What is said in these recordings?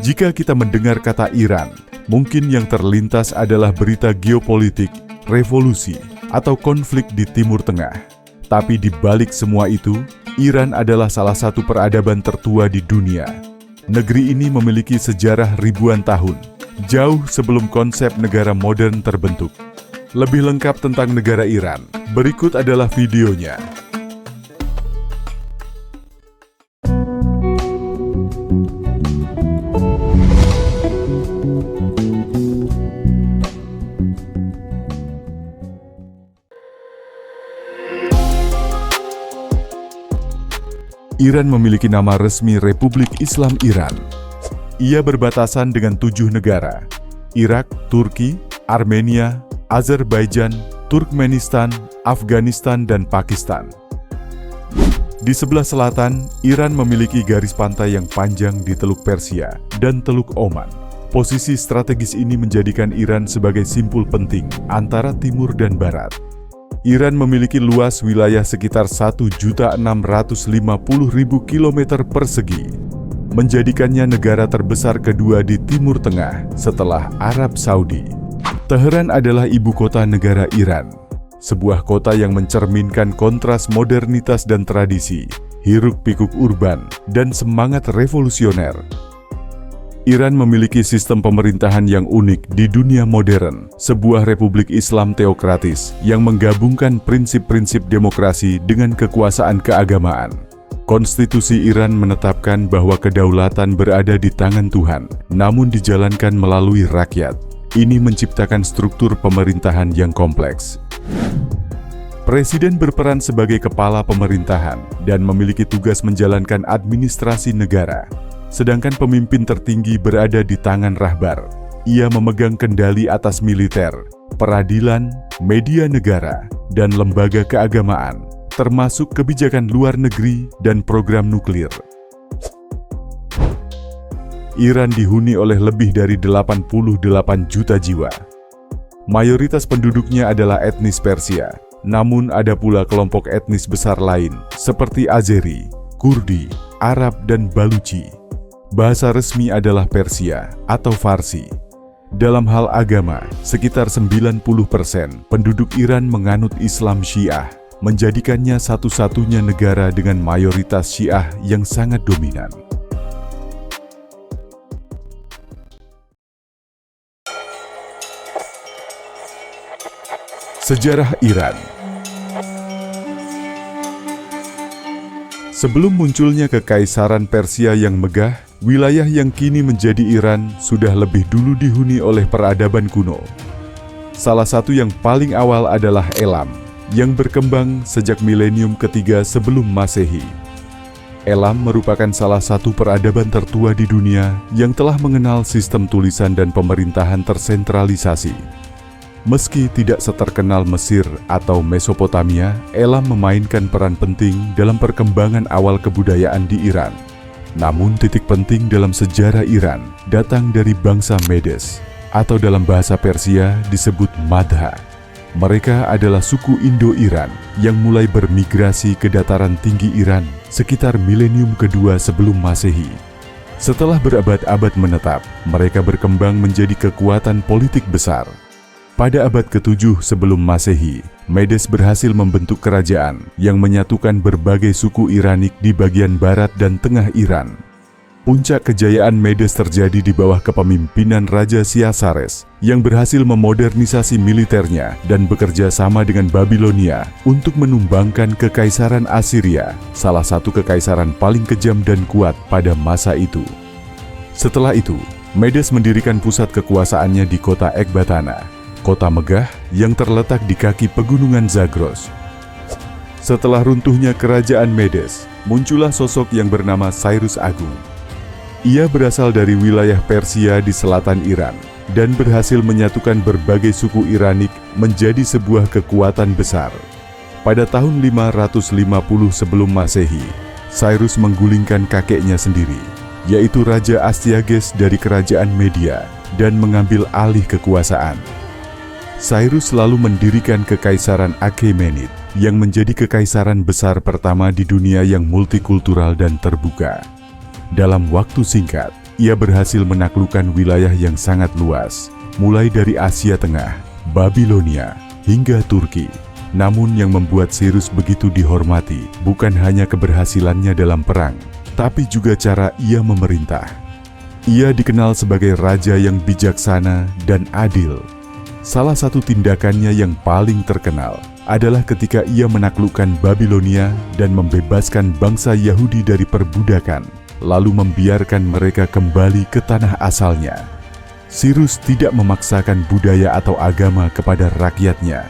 Jika kita mendengar kata Iran, mungkin yang terlintas adalah berita geopolitik, revolusi, atau konflik di Timur Tengah. Tapi di balik semua itu, Iran adalah salah satu peradaban tertua di dunia. Negeri ini memiliki sejarah ribuan tahun, jauh sebelum konsep negara modern terbentuk. Lebih lengkap tentang negara Iran, berikut adalah videonya. Iran memiliki nama resmi Republik Islam Iran. Ia berbatasan dengan 7 negara: Irak, Turki, Armenia, Azerbaijan, Turkmenistan, Afghanistan, dan Pakistan. Di sebelah selatan, Iran memiliki garis pantai yang panjang di Teluk Persia dan Teluk Oman. Posisi strategis ini menjadikan Iran sebagai simpul penting antara timur dan barat. Iran memiliki luas wilayah sekitar 1.650.000 km persegi, menjadikannya negara terbesar kedua di Timur Tengah setelah Arab Saudi. Teheran adalah ibu kota negara Iran, sebuah kota yang mencerminkan kontras modernitas dan tradisi, hiruk-pikuk urban, dan semangat revolusioner. Iran memiliki sistem pemerintahan yang unik di dunia modern, sebuah republik Islam teokratis yang menggabungkan prinsip-prinsip demokrasi dengan kekuasaan keagamaan. Konstitusi Iran menetapkan bahwa kedaulatan berada di tangan Tuhan, namun dijalankan melalui rakyat. Ini menciptakan struktur pemerintahan yang kompleks. Presiden berperan sebagai kepala pemerintahan dan memiliki tugas menjalankan administrasi negara. Sedangkan pemimpin tertinggi berada di tangan rahbar. Ia memegang kendali atas militer, peradilan, media negara, dan lembaga keagamaan, termasuk kebijakan luar negeri dan program nuklir. Iran dihuni oleh lebih dari 88 juta jiwa. Mayoritas penduduknya adalah etnis Persia, namun ada pula kelompok etnis besar lain seperti Azeri, Kurdi, Arab, dan Baluchi. Bahasa resmi adalah Persia atau Farsi. Dalam hal agama, sekitar 90% penduduk Iran menganut Islam Syiah, menjadikannya satu-satunya negara dengan mayoritas Syiah yang sangat dominan. Sejarah Iran. Sebelum munculnya Kekaisaran Persia yang megah, wilayah yang kini menjadi Iran sudah lebih dulu dihuni oleh peradaban kuno. Salah satu yang paling awal adalah Elam, yang berkembang sejak milenium ketiga sebelum Masehi. Elam merupakan salah satu peradaban tertua di dunia yang telah mengenal sistem tulisan dan pemerintahan tersentralisasi. Meski tidak seterkenal Mesir atau Mesopotamia, Elam memainkan peran penting dalam perkembangan awal kebudayaan di Iran. Namun titik penting dalam sejarah Iran datang dari bangsa Medes, atau dalam bahasa Persia disebut Madha. Mereka adalah suku Indo-Iran yang mulai bermigrasi ke dataran tinggi Iran sekitar milenium kedua sebelum Masehi. Setelah berabad-abad menetap, mereka berkembang menjadi kekuatan politik besar. Pada abad ke-7 sebelum Masehi, Medes berhasil membentuk kerajaan yang menyatukan berbagai suku Iranik di bagian barat dan tengah Iran. Puncak kejayaan Medes terjadi di bawah kepemimpinan Raja Siasares yang berhasil memodernisasi militernya dan bekerja sama dengan Babilonia untuk menumbangkan Kekaisaran Assyria, salah satu kekaisaran paling kejam dan kuat pada masa itu. Setelah itu, Medes mendirikan pusat kekuasaannya di kota Ekbatana, kota megah yang terletak di kaki pegunungan Zagros. Setelah runtuhnya kerajaan Medes, muncullah sosok yang bernama Cyrus Agung. Ia berasal dari wilayah Persia di selatan Iran dan berhasil menyatukan berbagai suku Iranik menjadi sebuah kekuatan besar. Pada tahun 550 sebelum Masehi, Cyrus menggulingkan kakeknya sendiri, yaitu Raja Astyages dari kerajaan Media, dan mengambil alih kekuasaan. Cyrus lalu mendirikan Kekaisaran Achaemenid yang menjadi kekaisaran besar pertama di dunia yang multikultural dan terbuka. Dalam waktu singkat, ia berhasil menaklukkan wilayah yang sangat luas, mulai dari Asia Tengah, Babilonia, hingga Turki. Namun yang membuat Cyrus begitu dihormati bukan hanya keberhasilannya dalam perang, tapi juga cara ia memerintah. Ia dikenal sebagai raja yang bijaksana dan adil. Salah satu tindakannya yang paling terkenal adalah ketika ia menaklukkan Babilonia dan membebaskan bangsa Yahudi dari perbudakan, lalu membiarkan mereka kembali ke tanah asalnya. Cyrus tidak memaksakan budaya atau agama kepada rakyatnya.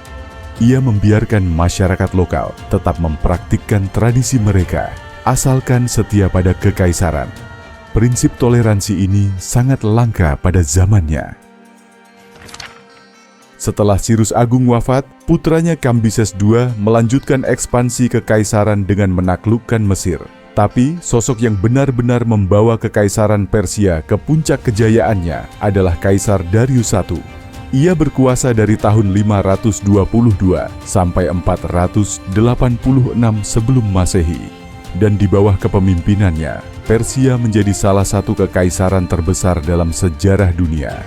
Ia membiarkan masyarakat lokal tetap mempraktikkan tradisi mereka, asalkan setia pada kekaisaran. Prinsip toleransi ini sangat langka pada zamannya. Setelah Cyrus Agung wafat, putranya Kambises II melanjutkan ekspansi kekaisaran dengan menaklukkan Mesir. Tapi sosok yang benar-benar membawa kekaisaran Persia ke puncak kejayaannya adalah Kaisar Darius I. Ia berkuasa dari tahun 522 sampai 486 sebelum Masehi. Dan di bawah kepemimpinannya, Persia menjadi salah satu kekaisaran terbesar dalam sejarah dunia.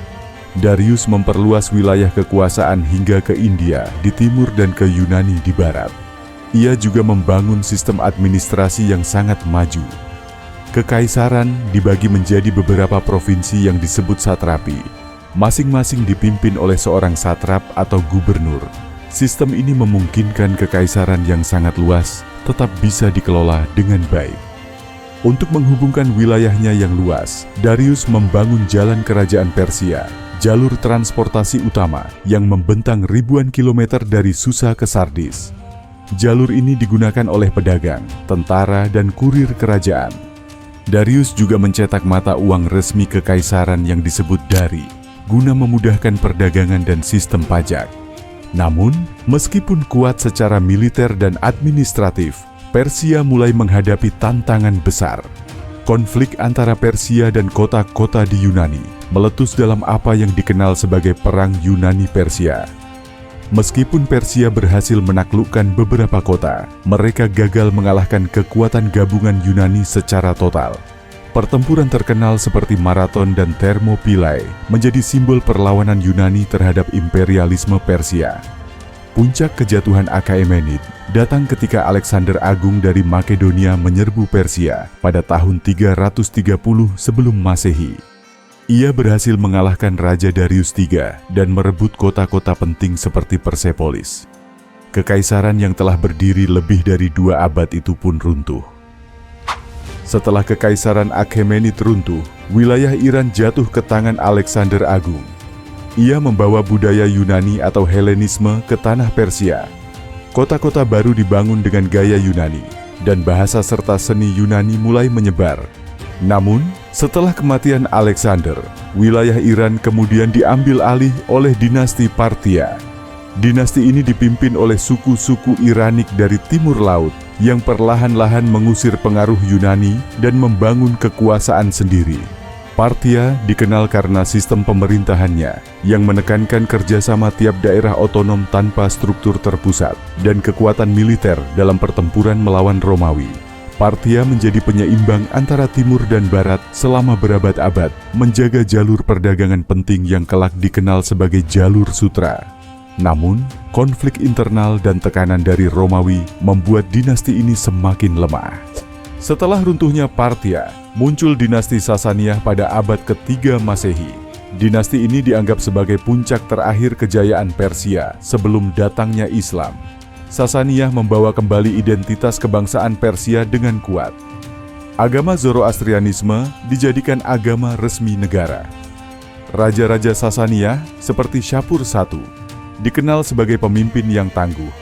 Darius memperluas wilayah kekuasaan hingga ke India di timur dan ke Yunani di barat. Ia juga membangun sistem administrasi yang sangat maju. Kekaisaran dibagi menjadi beberapa provinsi yang disebut satrapi. Masing-masing dipimpin oleh seorang satrap atau gubernur. Sistem ini memungkinkan kekaisaran yang sangat luas tetap bisa dikelola dengan baik. Untuk menghubungkan wilayahnya yang luas, Darius membangun jalan kerajaan Persia, jalur transportasi utama yang membentang ribuan kilometer dari Susa ke Sardis. Jalur ini digunakan oleh pedagang, tentara, dan kurir kerajaan. Darius juga mencetak mata uang resmi kekaisaran yang disebut dari, guna memudahkan perdagangan dan sistem pajak. Namun, meskipun kuat secara militer dan administratif, Persia mulai menghadapi tantangan besar. Konflik antara Persia dan kota-kota di Yunani meletus dalam apa yang dikenal sebagai Perang Yunani-Persia. Meskipun Persia berhasil menaklukkan beberapa kota, mereka gagal mengalahkan kekuatan gabungan Yunani secara total. Pertempuran terkenal seperti Marathon dan Thermopylae menjadi simbol perlawanan Yunani terhadap imperialisme Persia. Puncak kejatuhan Achaemenid datang ketika Alexander Agung dari Makedonia menyerbu Persia pada tahun 330 sebelum Masehi. Ia berhasil mengalahkan Raja Darius III dan merebut kota-kota penting seperti Persepolis. Kekaisaran yang telah berdiri lebih dari 2 abad itu pun runtuh. Setelah Kekaisaran Achaemenid runtuh, wilayah Iran jatuh ke tangan Alexander Agung. Ia membawa budaya Yunani atau Helenisme ke tanah Persia. Kota-kota baru dibangun dengan gaya Yunani, dan bahasa serta seni Yunani mulai menyebar. Namun, setelah kematian Alexander, wilayah Iran kemudian diambil alih oleh dinasti Parthia. Dinasti ini dipimpin oleh suku-suku Iranik dari timur laut yang perlahan-lahan mengusir pengaruh Yunani dan membangun kekuasaan sendiri. Parthia dikenal karena sistem pemerintahannya yang menekankan kerjasama tiap daerah otonom tanpa struktur terpusat dan kekuatan militer dalam pertempuran melawan Romawi. Parthia menjadi penyeimbang antara timur dan barat selama berabad-abad, menjaga jalur perdagangan penting yang kelak dikenal sebagai jalur sutra. Namun, konflik internal dan tekanan dari Romawi membuat dinasti ini semakin lemah. Setelah runtuhnya Parthia, muncul dinasti Sasaniyah pada abad ke-3 Masehi. Dinasti ini dianggap sebagai puncak terakhir kejayaan Persia sebelum datangnya Islam. Sasaniyah membawa kembali identitas kebangsaan Persia dengan kuat. Agama Zoroastrianisme dijadikan agama resmi negara. Raja-raja Sasaniyah seperti Shapur I dikenal sebagai pemimpin yang tangguh.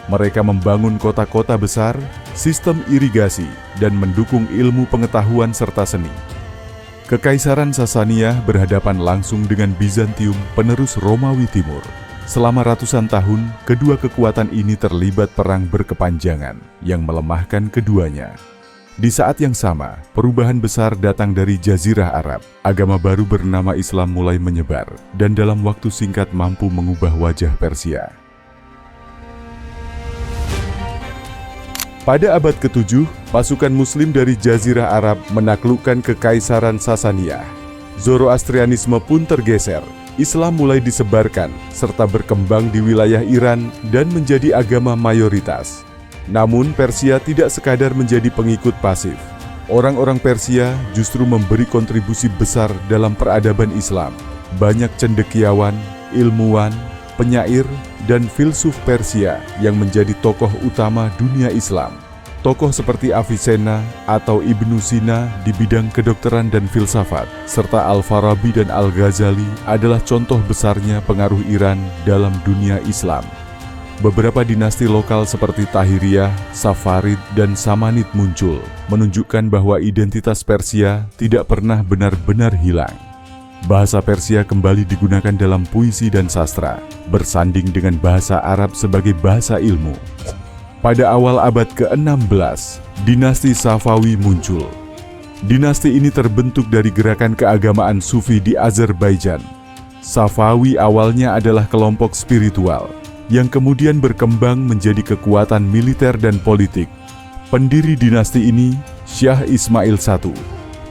Mereka membangun kota-kota besar, sistem irigasi, dan mendukung ilmu pengetahuan serta seni. Kekaisaran Sasaniyah berhadapan langsung dengan Bizantium, penerus Romawi Timur. Selama ratusan tahun, kedua kekuatan ini terlibat perang berkepanjangan yang melemahkan keduanya. Di saat yang sama, perubahan besar datang dari Jazirah Arab. Agama baru bernama Islam mulai menyebar dan dalam waktu singkat mampu mengubah wajah Persia. Pada abad ke-7, pasukan Muslim dari Jazirah Arab menaklukkan Kekaisaran Sasaniyah. Zoroastrianisme pun tergeser. Islam mulai disebarkan serta berkembang di wilayah Iran dan menjadi agama mayoritas. Namun Persia tidak sekadar menjadi pengikut pasif. Orang-orang Persia justru memberi kontribusi besar dalam peradaban Islam. Banyak cendekiawan, ilmuwan, penyair, dan filsuf Persia yang menjadi tokoh utama dunia Islam. Tokoh seperti Avicenna atau Ibnu Sina di bidang kedokteran dan filsafat, serta Al-Farabi dan Al-Ghazali adalah contoh besarnya pengaruh Iran dalam dunia Islam. Beberapa dinasti lokal seperti Tahiriyah, Safarid, dan Samanid muncul, menunjukkan bahwa identitas Persia tidak pernah benar-benar hilang. Bahasa Persia kembali digunakan dalam puisi dan sastra, bersanding dengan bahasa Arab sebagai bahasa ilmu. Pada awal abad ke-16, dinasti Safawi muncul. Dinasti ini terbentuk dari gerakan keagamaan Sufi di Azerbaijan. Safawi awalnya adalah kelompok spiritual, yang kemudian berkembang menjadi kekuatan militer dan politik. Pendiri dinasti ini, Syah Ismail I,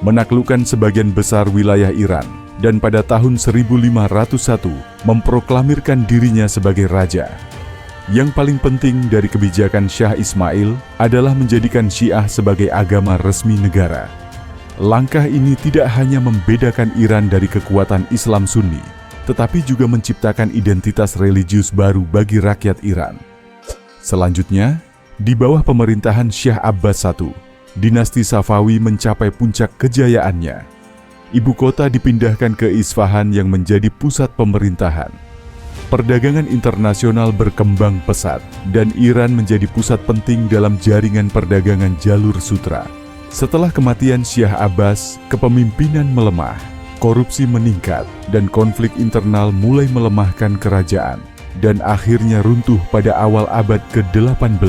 menaklukkan sebagian besar wilayah Iran, dan pada tahun 1501 memproklamirkan dirinya sebagai raja. Yang paling penting dari kebijakan Syah Ismail adalah menjadikan Syiah sebagai agama resmi negara. Langkah ini tidak hanya membedakan Iran dari kekuatan Islam Sunni, tetapi juga menciptakan identitas religius baru bagi rakyat Iran. Selanjutnya, di bawah pemerintahan Syah Abbas I, dinasti Safawi mencapai puncak kejayaannya. Ibu kota dipindahkan ke Isfahan yang menjadi pusat pemerintahan. Perdagangan internasional berkembang pesat, dan Iran menjadi pusat penting dalam jaringan perdagangan jalur sutra. Setelah kematian Syah Abbas, kepemimpinan melemah, korupsi meningkat, dan konflik internal mulai melemahkan kerajaan, dan akhirnya runtuh pada awal abad ke-18.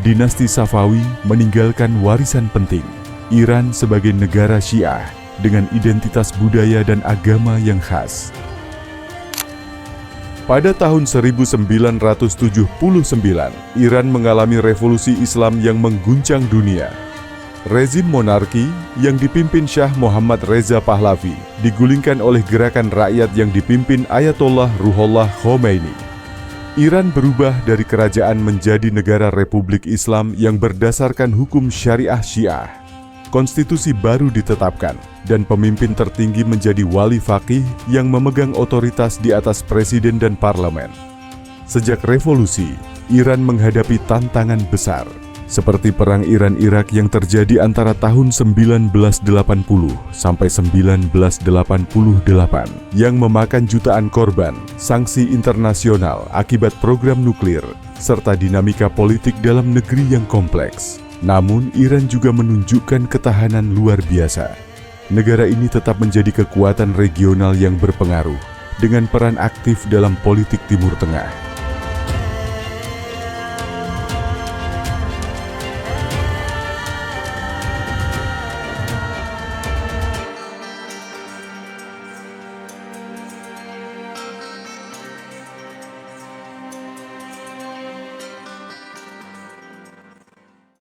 Dinasti Safawi meninggalkan warisan penting, Iran sebagai negara Syiah, dengan identitas budaya dan agama yang khas. Pada tahun 1979, Iran mengalami revolusi Islam yang mengguncang dunia. Rezim monarki yang dipimpin Shah Muhammad Reza Pahlavi digulingkan oleh gerakan rakyat yang dipimpin Ayatollah Ruhollah Khomeini. Iran berubah dari kerajaan menjadi negara Republik Islam yang berdasarkan hukum syariah Syiah. Konstitusi baru ditetapkan, dan pemimpin tertinggi menjadi wali faqih yang memegang otoritas di atas presiden dan parlemen. Sejak revolusi, Iran menghadapi tantangan besar, seperti Perang Iran-Irak yang terjadi antara tahun 1980 sampai 1988, yang memakan jutaan korban, sanksi internasional akibat program nuklir, serta dinamika politik dalam negeri yang kompleks. Namun, Iran juga menunjukkan ketahanan luar biasa. Negara ini tetap menjadi kekuatan regional yang berpengaruh, dengan peran aktif dalam politik Timur Tengah.